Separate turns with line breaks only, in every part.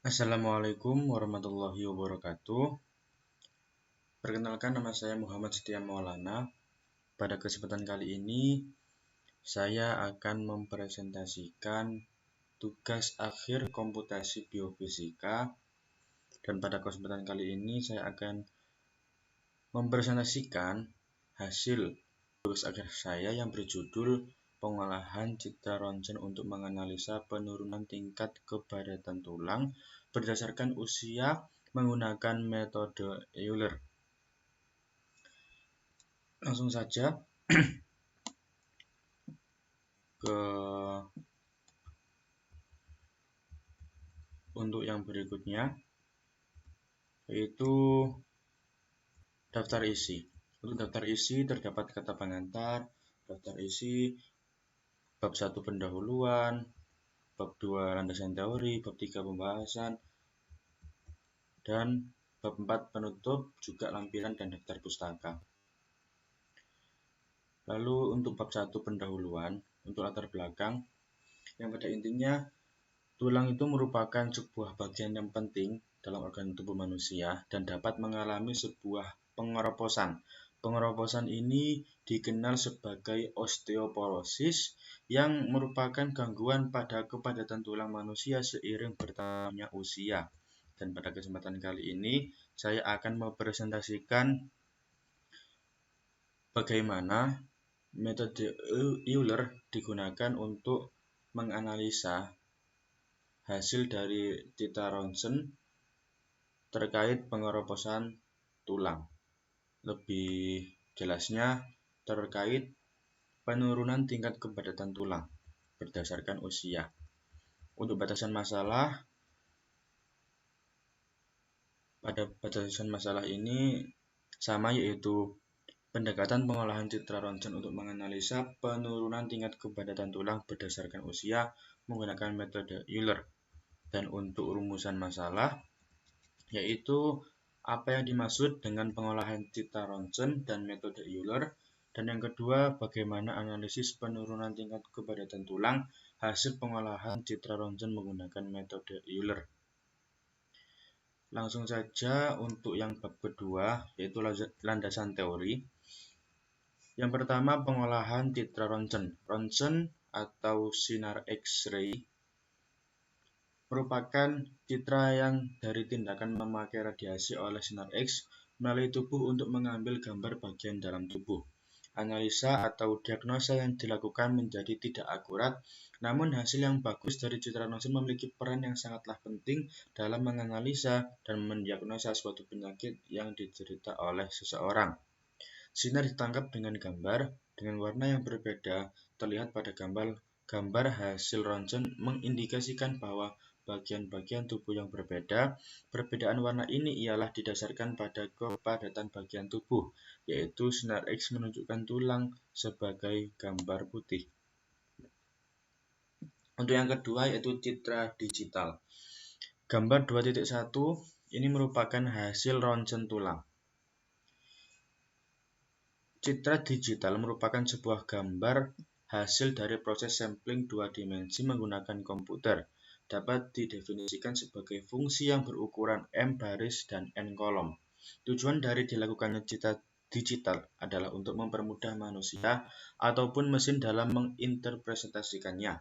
Assalamualaikum warahmatullahi wabarakatuh. Perkenalkan, nama saya Muhammad Setia Maulana. Pada kesempatan kali ini, saya akan mempresentasikan tugas akhir komputasi biofisika. Dan pada kesempatan kali ini, saya akan mempresentasikan hasil tugas akhir saya yang berjudul pengolahan citra rongsen untuk menganalisa penurunan tingkat kepadatan tulang berdasarkan usia menggunakan metode Euler. Langsung saja ke untuk yang berikutnya, yaitu daftar isi. Untuk daftar isi terdapat kata pengantar, daftar isi, bab 1 pendahuluan, bab 2 landasan teori, bab 3 pembahasan, dan bab 4 penutup, juga lampiran dan daftar pustaka. Lalu untuk bab 1 pendahuluan, untuk latar belakang, yang pada intinya tulang itu merupakan sebuah bagian yang penting dalam organ tubuh manusia dan dapat mengalami sebuah pengeroposan. Pengeroposan ini dikenal sebagai osteoporosis yang merupakan gangguan pada kepadatan tulang manusia seiring bertambahnya usia. Dan pada kesempatan kali ini saya akan mempresentasikan bagaimana metode Euler digunakan untuk menganalisa hasil dari citra rongsen terkait pengeroposan tulang. Lebih jelasnya terkait penurunan tingkat kepadatan tulang berdasarkan usia. Untuk batasan masalah, pada batasan masalah ini sama, yaitu pendekatan pengolahan citra rongsen untuk menganalisa penurunan tingkat kepadatan tulang berdasarkan usia menggunakan metode Euler. Dan untuk rumusan masalah, yaitu apa yang dimaksud dengan pengolahan citra rongsen dan metode Euler. Dan yang kedua, bagaimana analisis penurunan tingkat kepadatan tulang hasil pengolahan citra rongsen menggunakan metode Euler. Langsung saja untuk yang bab kedua, yaitu landasan teori. Yang pertama, pengolahan citra rongsen. Rongsen atau sinar X-ray merupakan citra yang dari tindakan memakai radiasi oleh sinar X melalui tubuh untuk mengambil gambar bagian dalam tubuh. Analisa atau diagnosa yang dilakukan menjadi tidak akurat, namun hasil yang bagus dari citra rongsen memiliki peran yang sangatlah penting dalam menganalisa dan mendiagnosa suatu penyakit yang diderita oleh seseorang. Sinar ditangkap dengan gambar dengan warna yang berbeda terlihat pada gambar hasil rongsen mengindikasikan bahwa bagian-bagian tubuh yang berbeda. Perbedaan warna ini ialah didasarkan pada kepadatan bagian tubuh, yaitu sinar X menunjukkan tulang sebagai gambar putih. Untuk yang kedua, yaitu citra digital. Gambar 2.1 ini merupakan hasil rongsen tulang. Citra digital merupakan sebuah gambar hasil dari proses sampling 2 dimensi menggunakan komputer. Dapat didefinisikan sebagai fungsi yang berukuran M baris dan N kolom. Tujuan dari dilakukannya citra digital adalah untuk mempermudah manusia ataupun mesin dalam menginterpretasikannya.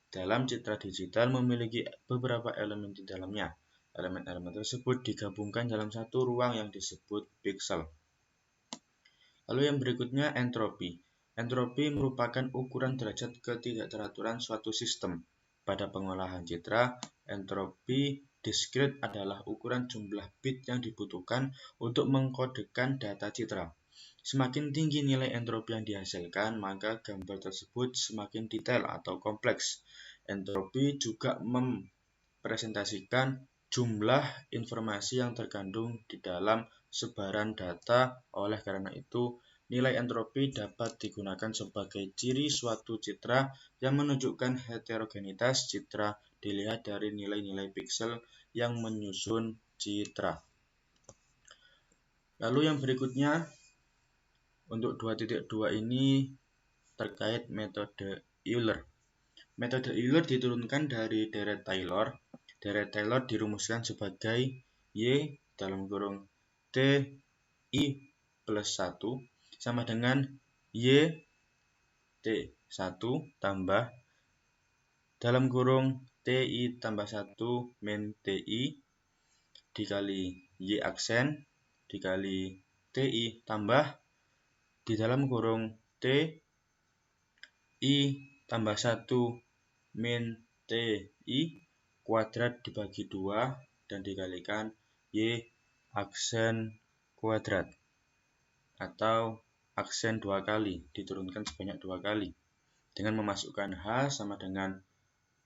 Dalam citra digital memiliki beberapa elemen di dalamnya. Elemen-elemen tersebut digabungkan dalam satu ruang yang disebut piksel. Lalu yang berikutnya, entropi. Entropi merupakan ukuran derajat ketidakteraturan suatu sistem. Pada pengolahan citra, entropi diskrit adalah ukuran jumlah bit yang dibutuhkan untuk mengkodekan data citra. Semakin tinggi nilai entropi yang dihasilkan, maka gambar tersebut semakin detail atau kompleks. Entropi juga mempresentasikan jumlah informasi yang terkandung di dalam sebaran data. Oleh karena itu, nilai entropi dapat digunakan sebagai ciri suatu citra yang menunjukkan heterogenitas citra dilihat dari nilai-nilai piksel yang menyusun citra. Lalu yang berikutnya, untuk 2.2 ini terkait metode Euler. Metode Euler diturunkan dari Deret Taylor. Dirac-Taylor dirumuskan sebagai Y dalam kurung TI plus 1 sama dengan Y T1 tambah dalam kurung TI tambah 1 min TI dikali Y aksen dikali TI tambah di dalam kurung TI tambah 1 min TI kuadrat dibagi 2 dan dikalikan Y aksen kuadrat atau aksen 2 kali diturunkan sebanyak 2 kali dengan memasukkan H sama dengan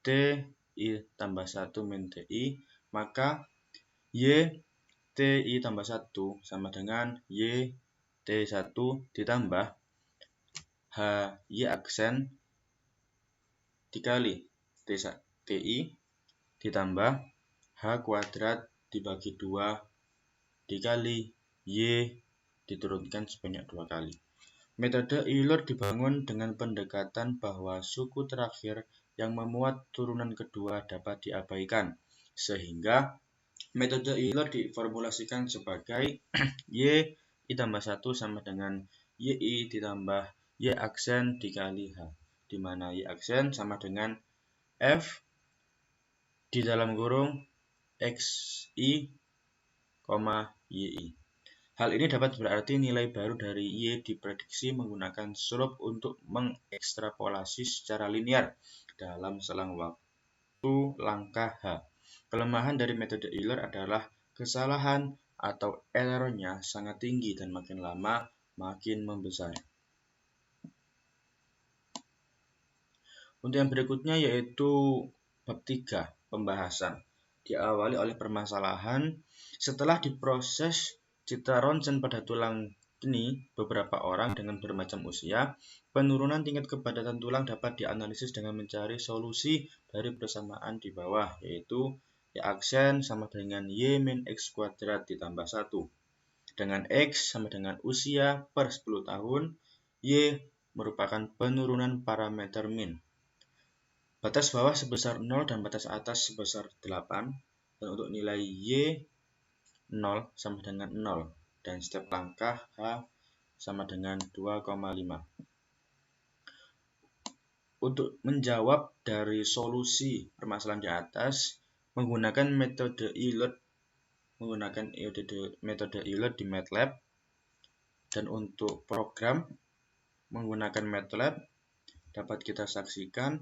TI tambah 1 min TI, maka Y TI tambah 1 sama dengan Y T1 ditambah H Y aksen dikali TI ditambah H kuadrat dibagi 2 dikali Y diturunkan sebanyak 2 kali. Metode Euler dibangun dengan pendekatan bahwa suku terakhir yang memuat turunan kedua dapat diabaikan, sehingga metode Euler diformulasikan sebagai Y I tambah 1 sama dengan YI ditambah Y aksen dikali H, di mana Y aksen sama dengan F di dalam kurung XI, YI. Hal ini dapat berarti nilai baru dari Y diprediksi menggunakan slope untuk mengekstrapolasi secara linear dalam selang waktu langkah H. Kelemahan dari metode Euler adalah kesalahan atau errornya sangat tinggi dan makin lama makin membesar. Untuk yang berikutnya yaitu bab 3, pembahasan. Diawali oleh permasalahan setelah diproses citra ronsen pada tulang ini beberapa orang dengan bermacam usia, penurunan tingkat kepadatan tulang dapat dianalisis dengan mencari solusi dari persamaan di bawah, yaitu Y aksen sama dengan Y min X kuadrat ditambah 1. Dengan X sama dengan usia per 10 tahun, Y merupakan penurunan parameter min. Batas bawah sebesar 0 dan batas atas sebesar 8, dan untuk nilai Y 0 sama dengan 0 dan step langkah H sama dengan 2,5. Untuk menjawab dari solusi permasalahan di atas menggunakan metode Euler di MATLAB, dan untuk program menggunakan MATLAB dapat kita saksikan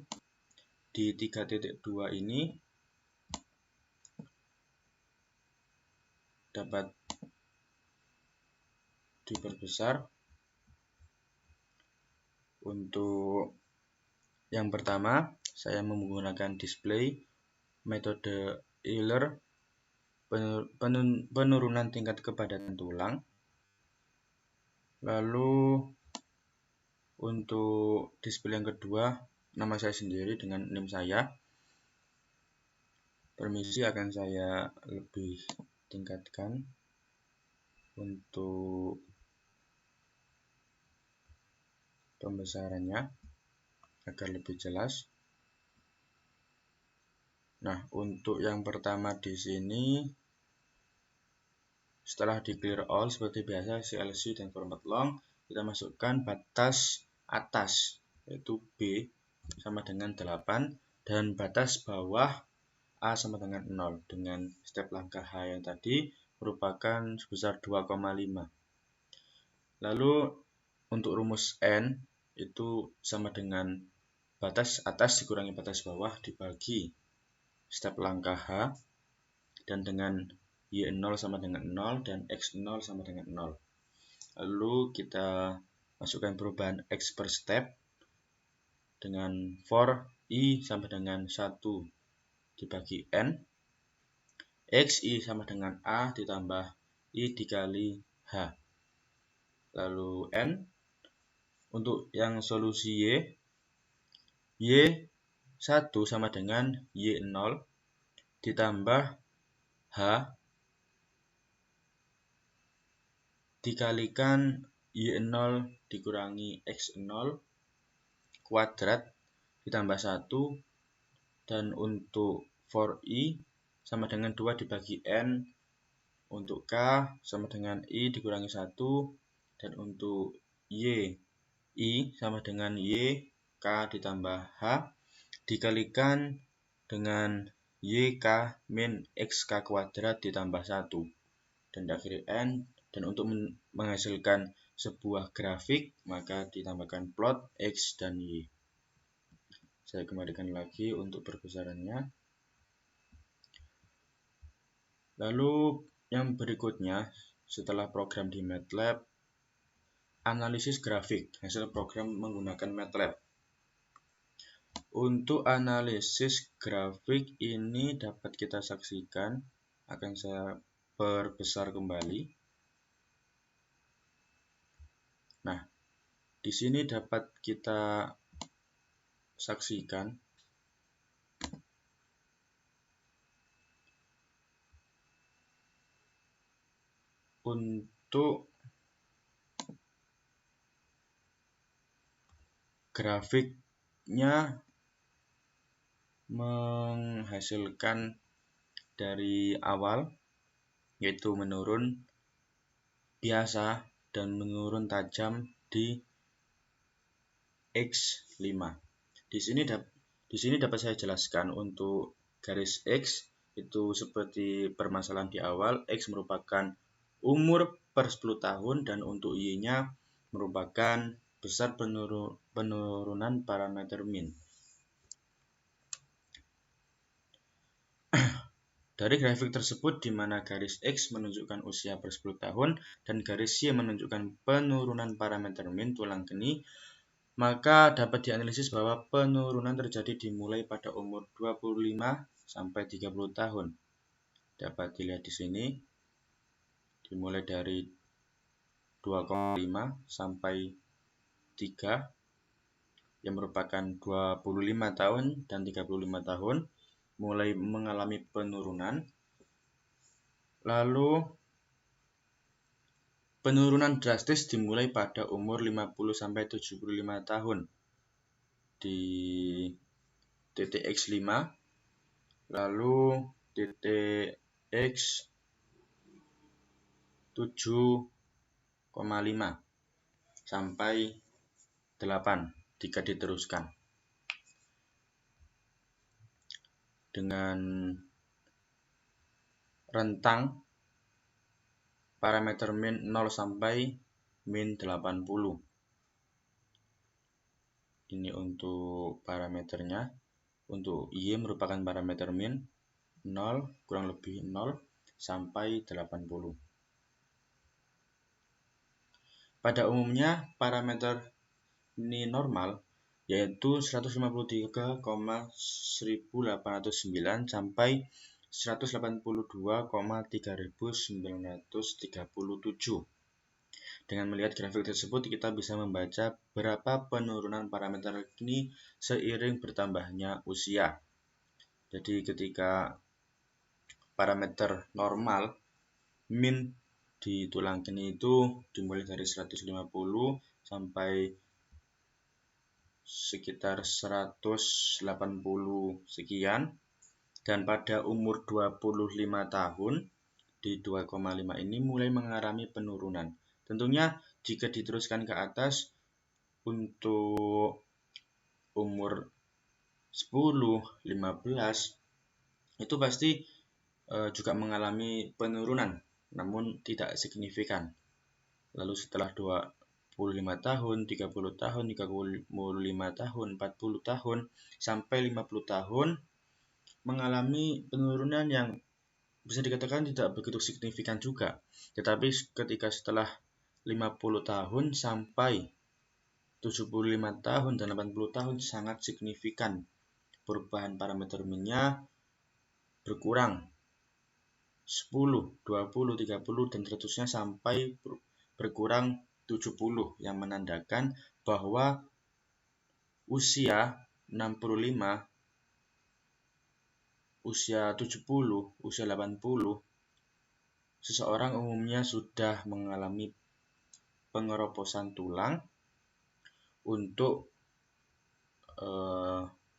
di 3.2 ini dapat diperbesar. Untuk yang pertama, saya menggunakan display metode Euler penurunan tingkat kepadatan tulang. Lalu untuk display yang kedua, nama saya sendiri dengan NIM saya. Permisi akan saya lebih tingkatkan untuk pembesarannya agar lebih jelas. Nah, untuk yang pertama di sini setelah di clear all seperti biasa CLC dan format long, kita masukkan batas atas yaitu B sama dengan 8 dan batas bawah A sama dengan 0 dengan step langkah H yang tadi merupakan sebesar 2,5. Lalu untuk rumus N itu sama dengan batas atas dikurangi batas bawah dibagi step langkah H, dan dengan Y0 sama dengan 0 dan X0 sama dengan 0. Lalu kita masukkan perubahan X per step dengan for I sama dengan 1 dibagi N, XI sama dengan A ditambah I dikali H. Lalu N untuk yang solusi Y1 sama dengan Y0 ditambah H dikalikan Y0 dikurangi X0 kuadrat ditambah 1, dan untuk for I sama dengan 2 dibagi N, untuk K sama dengan I dikurangi 1, dan untuk Y, I sama dengan Y, K ditambah H, dikalikan dengan YK min XK kuadrat ditambah 1, dan diakhiri N, dan untuk menghasilkan sebuah grafik, maka ditambahkan plot X dan Y. Saya kembalikan lagi untuk perbesarannya. Lalu yang berikutnya, setelah program di MATLAB, analisis grafik hasil program menggunakan MATLAB. Untuk analisis grafik ini dapat kita saksikan, akan saya perbesar kembali. Nah, di sini dapat kita saksikan untuk grafiknya menghasilkan dari awal, yaitu menurun biasa dan menurun tajam di X5. Di sini dapat saya jelaskan untuk garis X itu seperti permasalahan di awal, X merupakan umur per 10 tahun, dan untuk Y-nya merupakan besar penurunan parameter min. Dari grafik tersebut, di mana garis X menunjukkan usia per 10 tahun dan garis Y menunjukkan penurunan parameter min tulang keni, maka dapat dianalisis bahwa penurunan terjadi dimulai pada umur 25 sampai 30 tahun. Dapat dilihat di sini, dimulai dari 2,5 sampai 3, yang merupakan 25 tahun dan 35 tahun, mulai mengalami penurunan. Lalu penurunan drastis dimulai pada umur 50-75 tahun di titik X5, lalu titik X 7,5 sampai 8 jika diteruskan. Dengan rentang parameter min 0 sampai min 80. Ini untuk parameternya. Untuk Y merupakan parameter min 0, kurang lebih 0 sampai 80. Pada umumnya parameter ini normal, yaitu 153,1809 sampai 182,3937. Dengan melihat grafik tersebut, kita bisa membaca berapa penurunan parameter ini seiring bertambahnya usia. Jadi ketika parameter normal min di tulang keni itu dimulai dari 150 sampai sekitar 180 sekian, dan pada umur 25 tahun di 2,5 ini mulai mengalami penurunan. Tentunya jika diteruskan ke atas untuk umur 10, 15 itu pasti juga mengalami penurunan, namun tidak signifikan. Lalu setelah 25 tahun, 30 tahun, 35 tahun, 40 tahun, sampai 50 tahun mengalami penurunan yang bisa dikatakan tidak begitu signifikan juga. Tetapi ketika setelah 50 tahun sampai 75 tahun dan 80 tahun sangat signifikan. Perubahan parameter minnya berkurang 10, 20, 30 dan seterusnya sampai berkurang 70, yang menandakan bahwa usia 65, usia 70, usia 80, seseorang umumnya sudah mengalami pengeroposan tulang untuk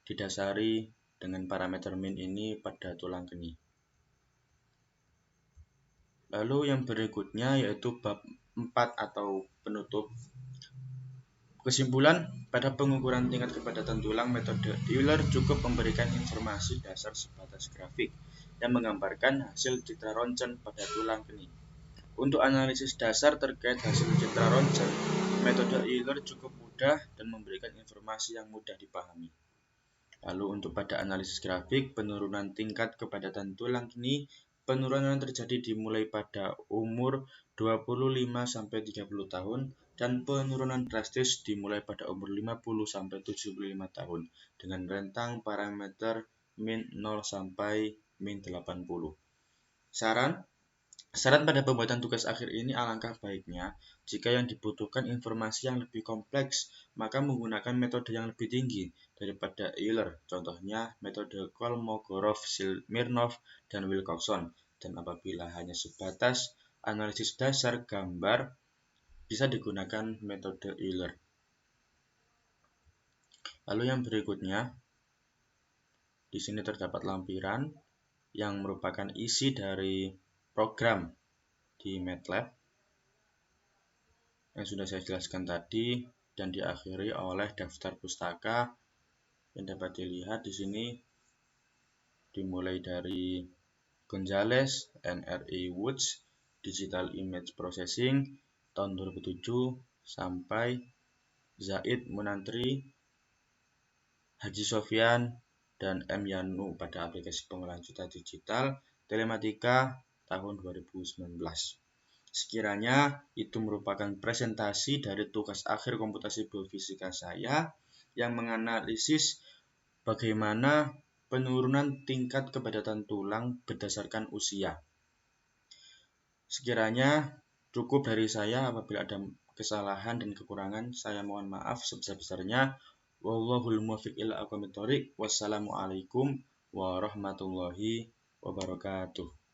didasari dengan parameter min ini pada tulang keni. Lalu yang berikutnya yaitu bab 4 atau penutup. Kesimpulan, pada pengukuran tingkat kepadatan tulang, metode Euler cukup memberikan informasi dasar sebatas grafik yang menggambarkan hasil citra rontgen pada tulang keni. Untuk analisis dasar terkait hasil citra rontgen, metode Euler cukup mudah dan memberikan informasi yang mudah dipahami. Lalu untuk pada analisis grafik, penurunan tingkat kepadatan tulang keni, penurunan terjadi dimulai pada umur 25-30 tahun dan penurunan drastis dimulai pada umur 50-75 tahun dengan rentang parameter min 0 sampai min 80. Saran pada pembuatan tugas akhir ini alangkah baiknya jika yang dibutuhkan informasi yang lebih kompleks, maka menggunakan metode yang lebih tinggi daripada Euler, contohnya metode Kolmogorov-Smirnov dan Wilcoxon. Dan apabila hanya sebatas analisis dasar gambar, bisa digunakan metode Euler. Lalu yang berikutnya, di sini terdapat lampiran yang merupakan isi dari program di MATLAB yang sudah saya jelaskan tadi dan diakhiri oleh daftar pustaka yang dapat dilihat di sini dimulai dari Gonzales and R.E. Woods Digital Image Processing tahun 2007 sampai Zaid Munantri, Haji Sofyan, dan M. Yanu pada aplikasi pengolahan citra digital telematika tahun 2019. Sekiranya itu merupakan presentasi dari tugas akhir komputasi biofisika saya yang menganalisis bagaimana penurunan tingkat kepadatan tulang berdasarkan usia. Sekiranya cukup dari saya. Apabila ada kesalahan dan kekurangan, saya mohon maaf sebesar-besarnya. Wallahul muwaffiq ila aqwamit thoriq. Wassalamualaikum warahmatullahi wabarakatuh.